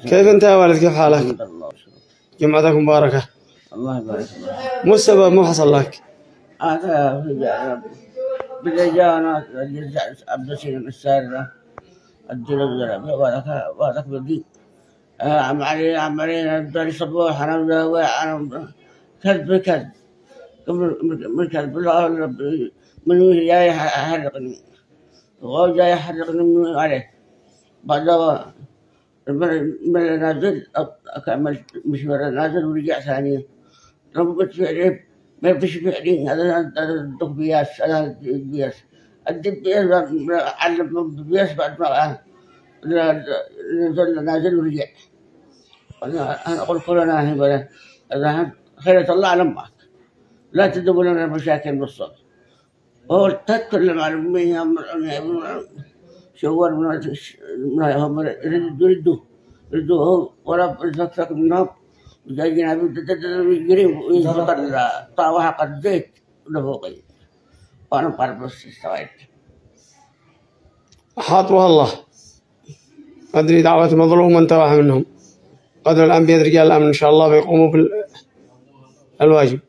كيف أنت يا والد؟ كيف حالك؟ الحمد لله. جمعتك مباركة. الله يبارك فيك. مو السبب مو حصل لك؟ هذا بدي جانا عبد السلام السارة الدلال وهذاك بدي عم علي بدي صبوح أنا كذب بكذب من كذب من جاي يحرقني وهو جاي يحرقني من عليه بعد من نازل أكمل مشوار نازل ورجع ثانية ربط فعلي ما فيش فعلي هذا الدبياس هذا الدبياس علم الدبياس بعد ما نازل ورجع أنا قلت لنا هنا خير الله على أمك لا تدبوا لنا مشاكل بالصبر هو تتكلم عن أمي شوار من يردوه هو ورب يزكك منهم جايين يجري ويزبط الطاوة حق الزيت لفوقي وأنا مقرب بس استويت حاطوها الله أدري دعوة مظلوم وانت واحد منهم قدر الأنبياء رجال الأمن إن شاء الله بيقوموا بالواجب.